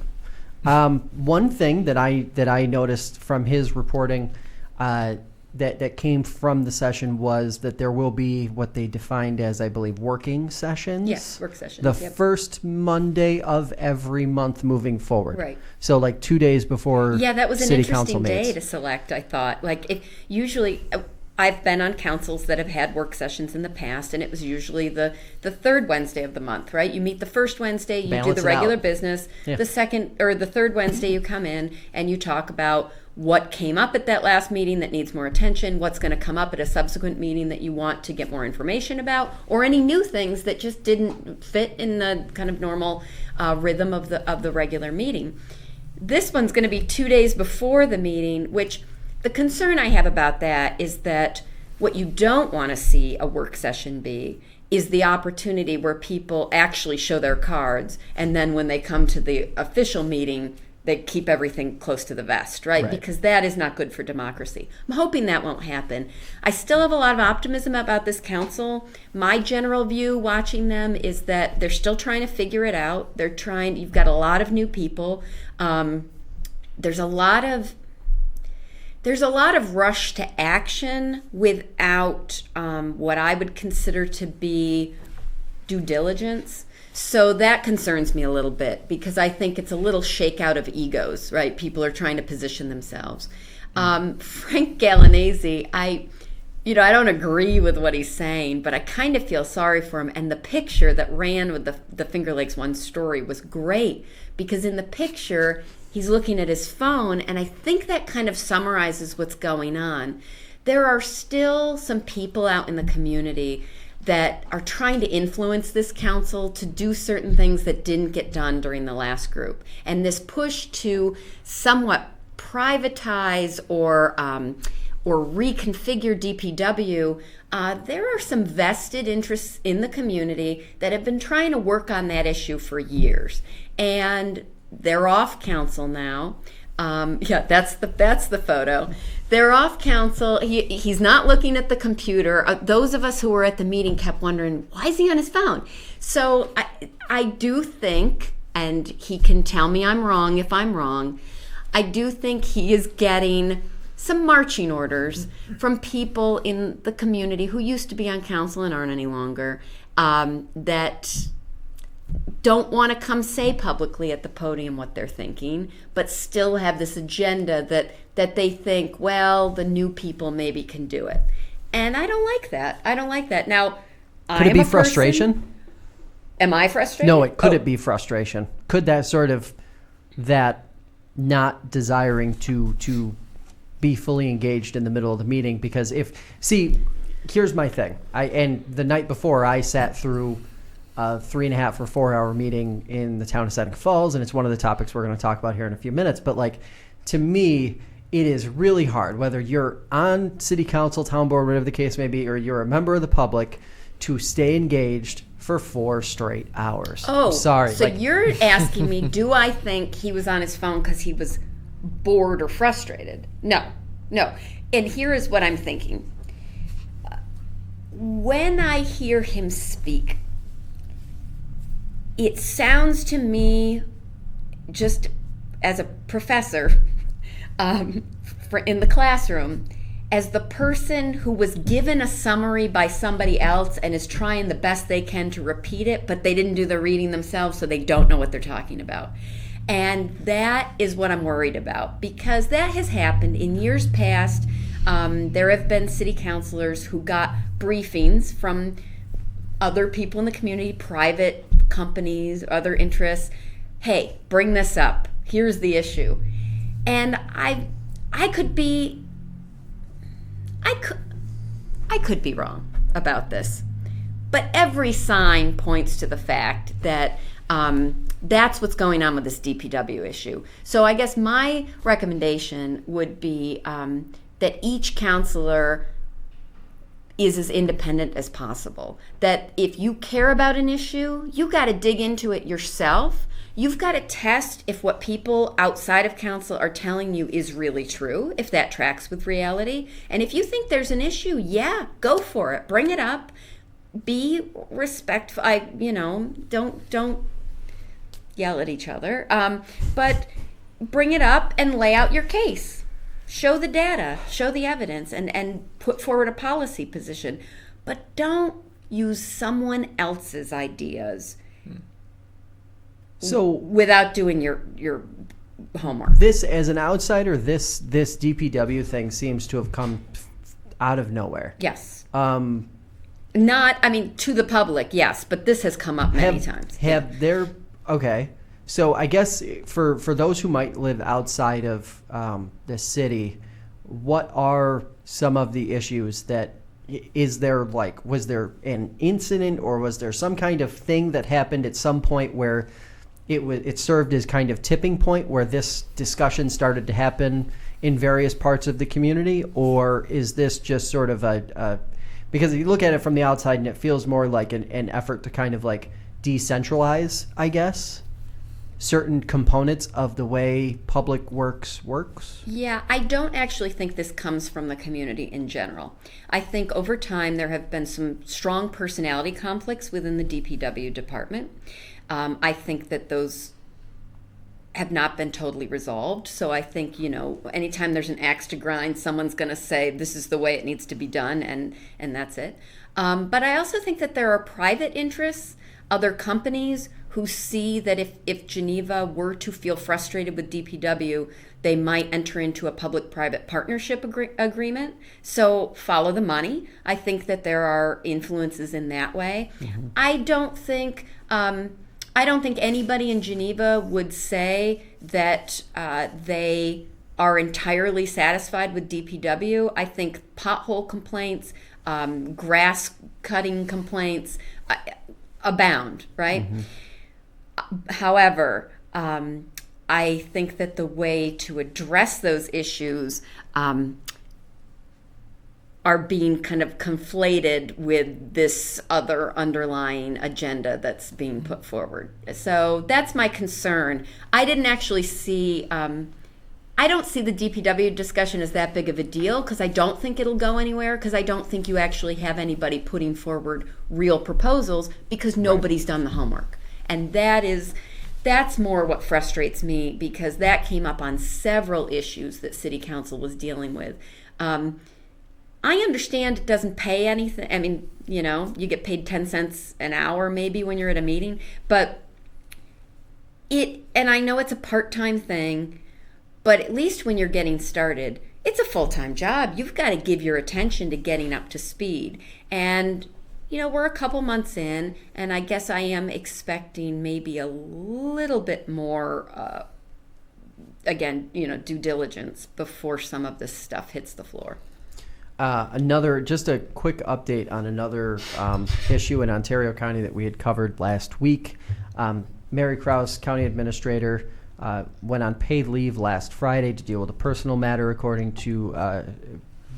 One thing that I noticed from his reporting that came from the session was that there will be what they defined as, I believe, working sessions. Yes, work sessions. The first Monday of every month moving forward. Right. So like 2 days before that was an city interesting council day meets. to select, I thought. Usually I've been on councils that have had work sessions in the past, and it was usually the third Wednesday of the month, right? You meet the first Wednesday, you Balance do it the regular out. business. Yeah. The second or the third Wednesday, you come in and you talk about what came up at that last meeting that needs more attention, what's going to come up at a subsequent meeting that you want to get more information about, or any new things that just didn't fit in the kind of normal rhythm of the regular meeting. This one's going to be 2 days before the meeting, which the concern I have about that is that what you don't want to see a work session be is the opportunity where people actually show their cards, and then when they come to the official meeting, they keep everything close to the vest, right? Because that is not good for democracy. I'm hoping that won't happen. I still have a lot of optimism about this council. My general view watching them is that they're still trying to figure it out. You've got a lot of new people. There's a lot of rush to action without what I would consider to be due diligence. So that concerns me a little bit, because I think it's a little shakeout of egos, right? People are trying to position themselves. Frank Gallinese, I don't agree with what he's saying, but I kind of feel sorry for him. And the picture that ran with the Finger Lakes One story was great, because in the picture, he's looking at his phone, and I think that kind of summarizes what's going on. There are still some people out in the community that are trying to influence this council to do certain things that didn't get done during the last group. And this push to somewhat privatize or reconfigure DPW, there are some vested interests in the community that have been trying to work on that issue for years. And they're off council now. That's the photo. They're off council. He's not looking at the computer. Those of us who were at the meeting kept wondering, why is he on his phone? So I do think, and he can tell me I'm wrong if I'm wrong, I do think he is getting some marching orders from people in the community who used to be on council and aren't any longer, that don't want to come say publicly at the podium what they're thinking, but still have this agenda that they think, well, the new people maybe can do it. And I don't like that. Now, could it be frustration? Am I frustrated? No, it be frustration? Could that sort of, that not desiring to be fully engaged in the middle of the meeting? Because here's my thing. And the night before, I sat through a 3.5 or 4 hour meeting in the town of Seneca Falls, and it's one of the topics we're going to talk about here in a few minutes. But like, to me, it is really hard, whether you're on city council, town board, whatever the case may be, or you're a member of the public, to stay engaged for 4 straight hours. Oh, sorry. So you're asking me, do I think he was on his phone because he was bored or frustrated? No. And here is what I'm thinking. When I hear him speak, it sounds to me, just as a professor in the classroom, as the person who was given a summary by somebody else and is trying the best they can to repeat it, but they didn't do the reading themselves, so they don't know what they're talking about. And that is what I'm worried about, because that has happened in years past. There have been city councilors who got briefings from other people in the community, private companies, other interests. Hey, bring this up. Here's the issue. And I could be wrong about this, but every sign points to the fact that that's what's going on with this DPW issue. So I guess my recommendation would be that each counselor is as independent as possible. That if you care about an issue, you got to dig into it yourself. You've got to test if what people outside of council are telling you is really true, if that tracks with reality. And if you think there's an issue, yeah, go for it. Bring it up. Be respectful. Don't yell at each other. But bring it up and lay out your case. Show the data, show the evidence, and put forward a policy position. But don't use someone else's ideas without doing your homework. This, as an outsider, this DPW thing seems to have come out of nowhere. Yes. To the public, yes, but this has come up many times. Okay. So I guess for those who might live outside of the city, what are some of the issues that was there an incident, or was there some kind of thing that happened at some point where it served as kind of tipping point where this discussion started to happen in various parts of the community? Or is this just sort of because you look at it from the outside and it feels more like an effort to kind of like decentralize, I guess, certain components of the way public works? Yeah, I don't actually think this comes from the community in general. I think over time there have been some strong personality conflicts within the DPW department. I think that those have not been totally resolved. So I think, anytime there's an axe to grind, someone's going to say this is the way it needs to be done, and that's it. But I also think that there are private interests, other companies who see that if Geneva were to feel frustrated with DPW, they might enter into a public-private partnership agreement. So follow the money. I think that there are influences in that way. Mm-hmm. I don't think anybody in Geneva would say that they are entirely satisfied with DPW. I think pothole complaints, grass cutting complaints abound, right? Mm-hmm. However, I think that the way to address those issues are being kind of conflated with this other underlying agenda that's being put forward. So that's my concern. I didn't actually see, I don't see the DPW discussion as that big of a deal, because I don't think it'll go anywhere, because I don't think you actually have anybody putting forward real proposals, because nobody's done the homework. And that's more what frustrates me, because that came up on several issues that City Council was dealing with. I understand it doesn't pay anything. I mean, you get paid 10 cents an hour maybe when you're at a meeting, but and I know it's a part-time thing, but at least when you're getting started, it's a full-time job. You've got to give your attention to getting up to speed. And we're a couple months in, and I guess I am expecting maybe a little bit more, due diligence before some of this stuff hits the floor. Just a quick update on another issue in Ontario County that we had covered last week. Mary Krause, County Administrator, went on paid leave last Friday to deal with a personal matter, according to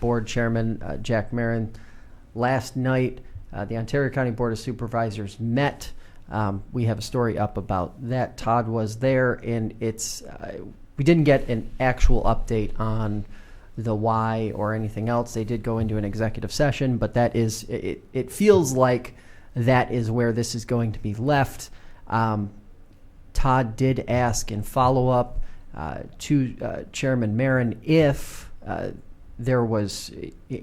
Board Chairman Jack Marin. Last night, the Ontario County Board of Supervisors met. We have a story up about that. Todd was there, and we didn't get an actual update on the why or anything else. They did go into an executive session, but that is, it feels like that is where this is going to be left. Todd did ask in follow-up to Chairman Marin if there was,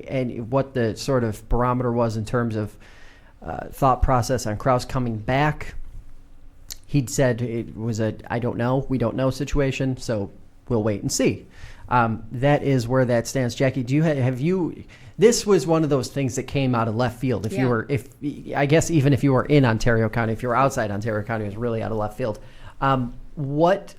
and what the sort of barometer was in terms of thought process on Krause coming back. He'd said it was we don't know situation, so we'll wait and see. That is where that stands. Jackie, this was one of those things that came out of left field. I guess even if you were in Ontario County, if you were outside Ontario County, it was really out of left field. What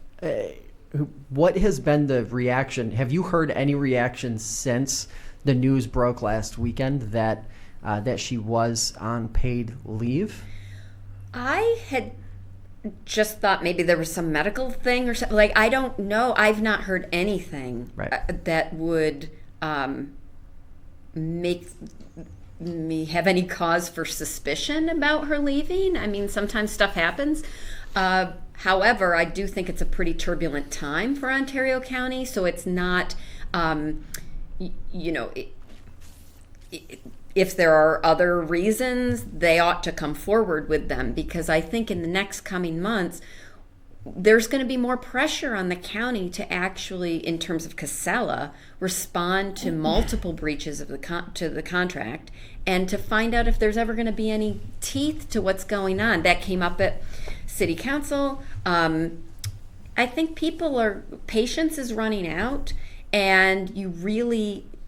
has been the reaction? Have you heard any reaction since the news broke last weekend that she was on paid leave? I had just thought maybe there was some medical thing or something. Like, I don't know. I've not heard anything that would make me have any cause for suspicion about her leaving. I mean, sometimes stuff happens. However, I do think it's a pretty turbulent time for Ontario County, so it's not, if there are other reasons, they ought to come forward with them, because I think in the next coming months, there's going to be more pressure on the county to actually, in terms of Casella, respond to multiple breaches of the contract, and to find out if there's ever going to be any teeth to what's going on. That came up at City Council. I think patience is running out, and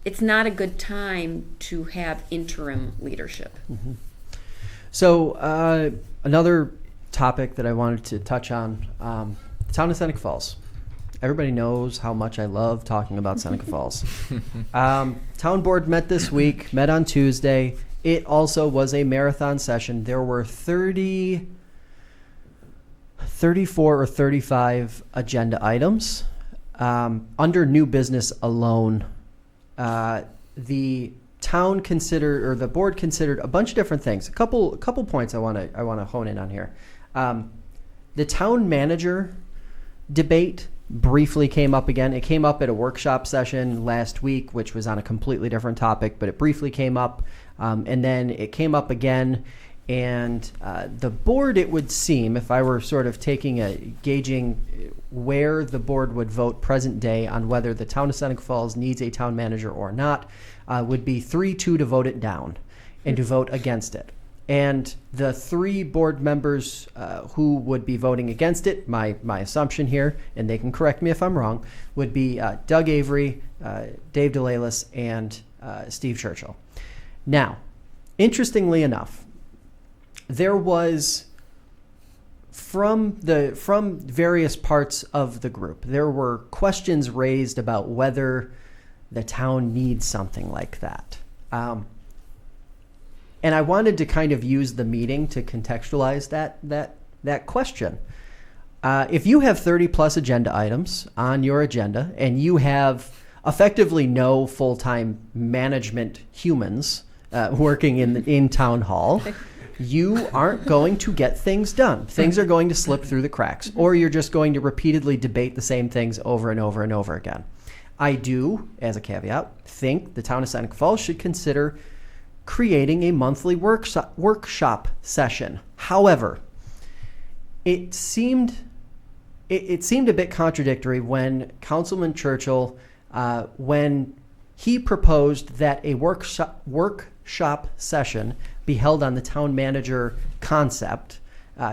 it's not a good time to have interim leadership. Mm-hmm. So another topic that I wanted to touch on, the town of Seneca Falls. Everybody knows how much I love talking about Seneca Falls. Town board met this week, met on Tuesday. It also was a marathon session. There were 34 or 35 agenda items. Under new business alone, the town considered, or the board considered, a bunch of different things. A couple points I want to hone in on here. The town manager debate briefly came up again. It came up at a workshop session last week, which was on a completely different topic, but it briefly came up, and then it came up again. And the board, it would seem, if I were sort of gauging where the board would vote present day on whether the town of Seneca Falls needs a town manager or not, would be 3-2 to vote it down and to vote against it. And the three board members who would be voting against it, my assumption here, and they can correct me if I'm wrong, would be Doug Avery, Dave DeLalis, and Steve Churchill. Now, interestingly enough, there was, from various parts of the group, there were questions raised about whether the town needs something like that. And I wanted to kind of use the meeting to contextualize that question. If you have 30 plus agenda items on your agenda and you have effectively no full-time management humans working in town hall, you aren't going to get things done. Things are going to slip through the cracks, or you're just going to repeatedly debate the same things over and over and over again. I do, as a caveat, think the town of Seneca Falls should consider creating a monthly workshop session. However, it seemed a bit contradictory when Councilman Churchill, when he proposed that a workshop session be held on the town manager concept,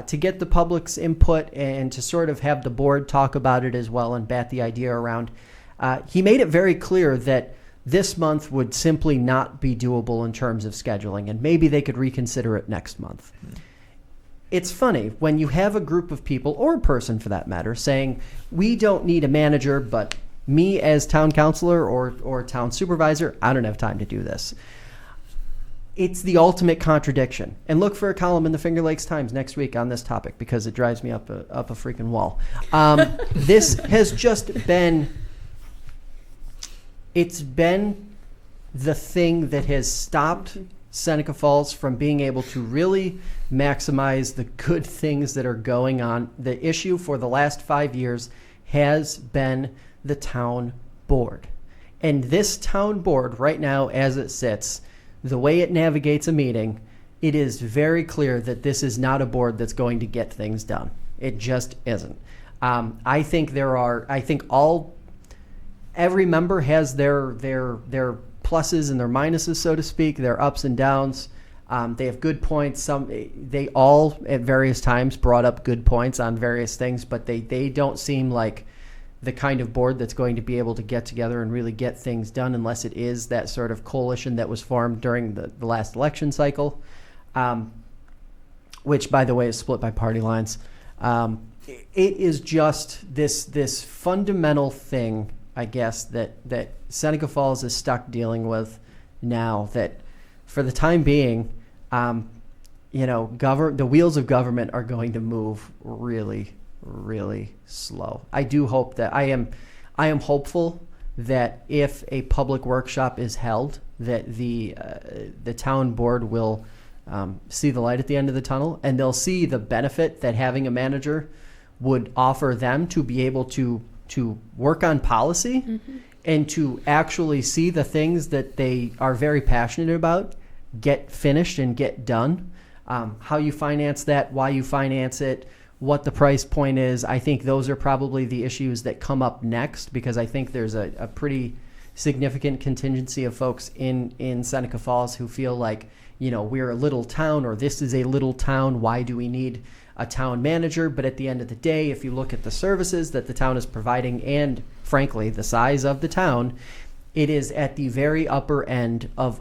to get the public's input and to sort of have the board talk about it as well and bat the idea around. He made it very clear that this month would simply not be doable in terms of scheduling, and maybe they could reconsider it next month. It's funny when you have a group of people, or a person for that matter, saying, we don't need a manager, but Me as town councilor or town supervisor, I don't have time to do this. It's the ultimate contradiction. And look for a column in the Finger Lakes Times next week on this topic because it drives me up a freaking wall. This has just been, it's been the thing that has stopped Seneca Falls from being able to really maximize the good things that are going on. The issue for the last 5 years has been the town board. And this town board right now, as it sits, the way it navigates a meeting, it is very clear that this is not a board that's going to get things done. It just isn't. I think every member has their pluses and their minuses, so to speak, their ups and downs. They have good points. They all at various times brought up good points on various things, but they don't seem like the kind of board that's going to be able to get together and really get things done unless it is that sort of coalition that was formed during the last election cycle, which, by the way, is split by party lines. It is just this fundamental thing, I guess, that Seneca Falls is stuck dealing with now, that for the time being, the wheels of government are going to move really, really slow. I do hope that I am hopeful that if a public workshop is held, that the town board will see the light at the end of the tunnel, and they'll see the benefit that having a manager would offer them to be able to work on policy and to actually see the things that they are very passionate about get finished and get done. How you finance that, why you finance it, what the price point is. I think those are probably the issues that come up next, because I think there's a pretty significant contingency of folks in Seneca Falls who feel like, we're a little town, or this is a little town. Why do we need a town manager? But at the end of the day, if you look at the services that the town is providing and, frankly, the size of the town, it is at the very upper end of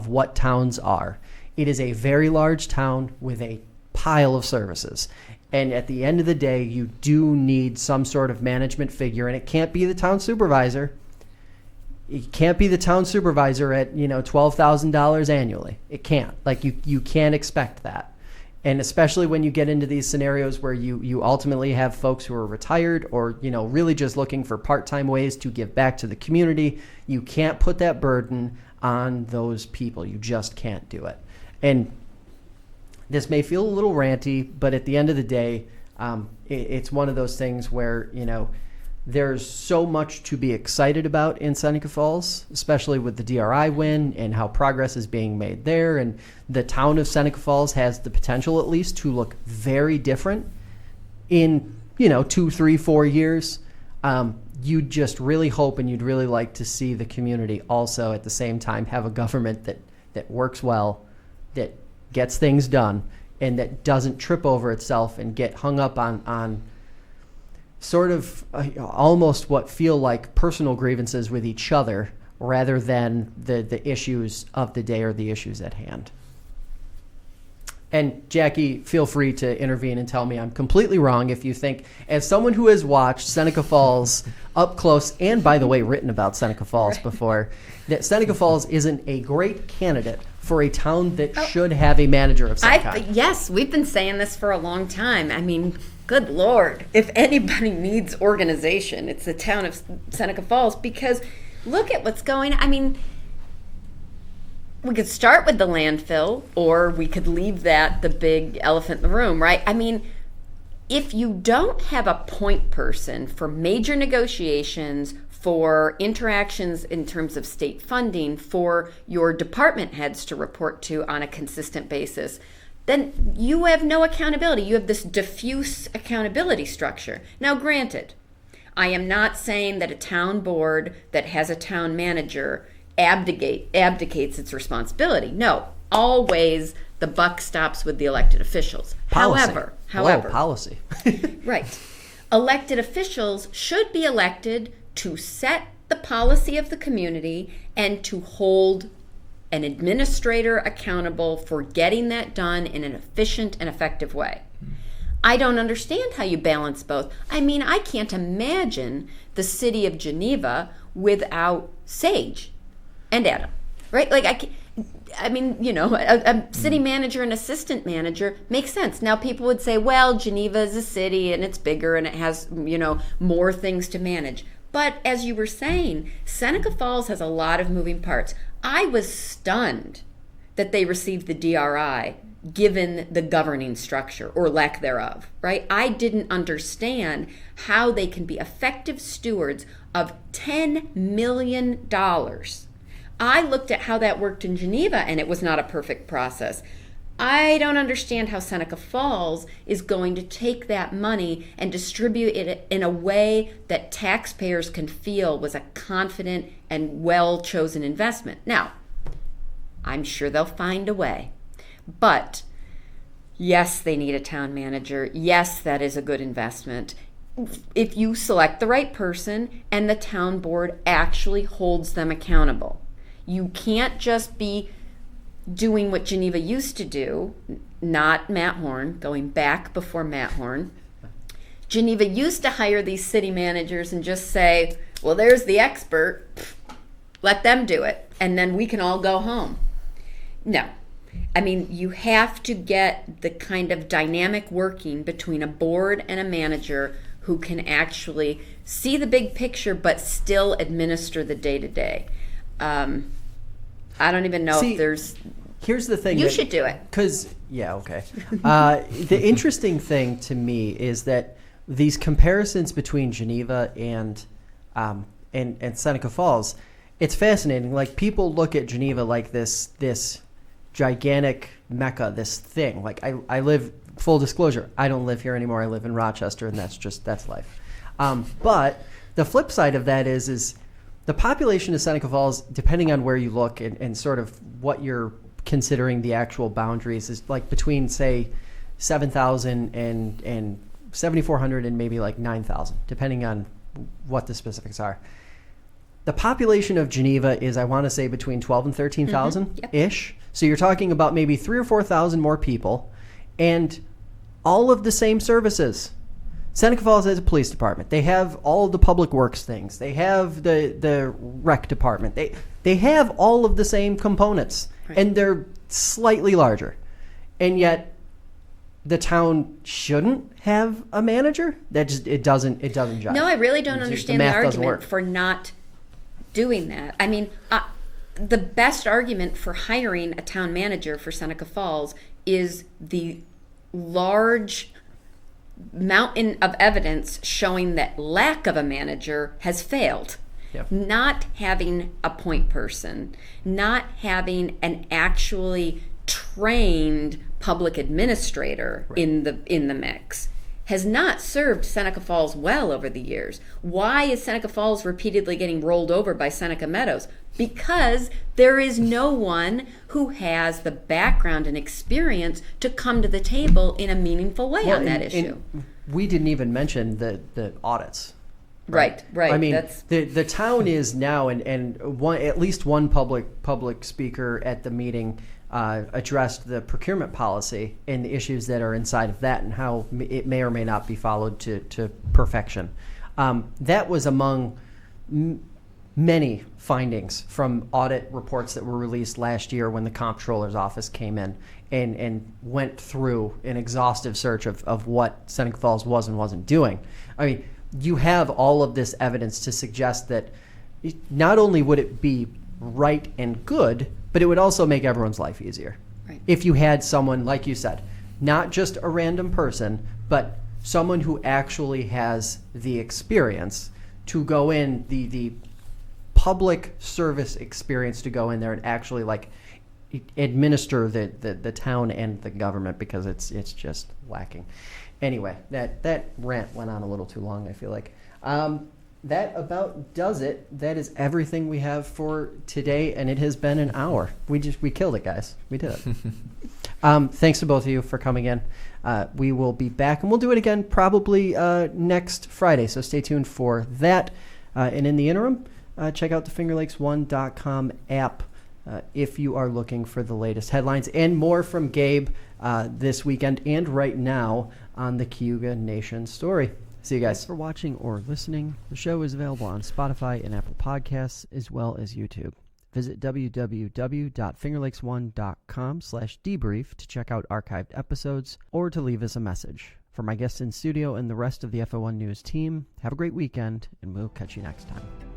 what towns are. It is a very large town with a pile of services. And at the end of the day, you do need some sort of management figure, and it can't be the town supervisor. It can't be the town supervisor at, $12,000 annually. It can't. Like, you can't expect that. And especially when you get into these scenarios where you ultimately have folks who are retired or, really just looking for part-time ways to give back to the community, you can't put that burden on those people. You just can't do it. And this may feel a little ranty, but at the end of the day, it's one of those things where, there's so much to be excited about in Seneca Falls, especially with the DRI win and how progress is being made there. And the town of Seneca Falls has the potential, at least, to look very different in, 2, 3, 4 years. You just really hope and you'd really like to see the community also at the same time have a government that works well, that gets things done, and that doesn't trip over itself and get hung up on sort of almost what feel like personal grievances with each other rather than the issues of the day or the issues at hand. And Jackie, feel free to intervene and tell me I'm completely wrong if you think, as someone who has watched Seneca Falls up close, and by the way, written about Seneca Falls before, that Seneca Falls isn't a great candidate for a town that should have a manager of some kind. Yes, we've been saying this for a long time. I mean, good Lord, if anybody needs organization, it's the town of Seneca Falls, because look at what's going on. I mean, we could start with the landfill, or we could leave that the big elephant in the room, right? I mean, if you don't have a point person for major negotiations, for interactions in terms of state funding, for your department heads to report to on a consistent basis, then you have no accountability. You have this diffuse accountability structure. Now, granted, I am not saying that a town board that has a town manager abdicates its responsibility. No, always the buck stops with the elected officials. Policy. However, policy. Right. Elected officials should be elected to set the policy of the community and to hold an administrator accountable for getting that done in an efficient and effective way. I don't understand how you balance both. I mean, I can't imagine the city of Geneva without Sage and Adam, right? Like, I mean, you know, a city manager and assistant manager makes sense. Now, people would say, well, Geneva is a city and it's bigger and it has, you know, more things to manage. But as you were saying, Seneca Falls has a lot of moving parts. I was stunned that they received the DRI given the governing structure or lack thereof, right? I didn't understand how they can be effective stewards of $10 million. I looked at how that worked in Geneva, and it was not a perfect process. I don't understand how Seneca Falls is going to take that money and distribute it in a way that taxpayers can feel was a confident and well-chosen investment. Now, I'm sure they'll find a way. But yes, they need a town manager. Yes, that is a good investment. If you select the right person and the town board actually holds them accountable. You can't just be doing what Geneva used to do, not Matt Horn, going back before Matt Horn. Geneva used to hire these city managers and just say, well, there's the expert, let them do it, and then we can all go home. No. I mean, you have to get the kind of dynamic working between a board and a manager who can actually see the big picture but still administer the day-to-day. I don't even know if there's... Here's the thing. You should do it. Because, yeah, okay. The interesting thing to me is that these comparisons between Geneva and Seneca Falls, it's fascinating. Like, people look at Geneva like this gigantic mecca, this thing. Like, I live, full disclosure, I don't live here anymore. I live in Rochester, and that's life. But the flip side of that is the population of Seneca Falls, depending on where you look and sort of what you're considering the actual boundaries, is like between, say, 7,000 and 7,400 and maybe like 9,000, depending on what the specifics are. The population of Geneva is, I want to say, between 12 and 13,000-ish. So you're talking about maybe 3,000 or 4,000 more people and all of the same services. Seneca Falls has a police department. They have all of the public works things. They have the rec department. They have all of the same components, right. And they're slightly larger. And yet the town shouldn't have a manager? That just it doesn't jive. No, I really don't understand the argument for not doing that. I mean, the best argument for hiring a town manager for Seneca Falls is the large mountain of evidence showing that lack of a manager has failed. Yep. Not having a point person, not having an actually trained public administrator right. in the mix has not served Seneca Falls well over the years. Why is Seneca Falls repeatedly getting rolled over by Seneca Meadows? Because there is no one who has the background and experience to come to the table in a meaningful way on that issue. We didn't even mention the audits. Right. I mean, the town is now, and at least one public speaker at the meeting addressed the procurement policy and the issues that are inside of that and how it may or may not be followed to perfection. That was among many findings from audit reports that were released last year when the comptroller's office came in and went through an exhaustive search of what Seneca Falls was and wasn't doing. I mean, you have all of this evidence to suggest that not only would it be right and good, but it would also make everyone's life easier. Right. If you had someone, like you said, not just a random person, but someone who actually has the experience to go in, the public service experience to go in there and actually like administer the town and the government, because it's just lacking. Anyway, that rant went on a little too long, I feel like. That about does it. That is everything we have for today, and it has been an hour. We killed it, guys. We did it. Thanks to both of you for coming in. We will be back, and we'll do it again probably next Friday, so stay tuned for that. And in the interim, check out the FingerLakes1.com app if you are looking for the latest headlines and more from Gabe this weekend and right now on the Cayuga Nation story. See you guys. Thanks for watching or listening. The show is available on Spotify and Apple Podcasts, as well as YouTube. Visit www.fingerlakes1.com/debrief to check out archived episodes or to leave us a message. For my guests in studio and the rest of the FL1 News team, have a great weekend, and we'll catch you next time.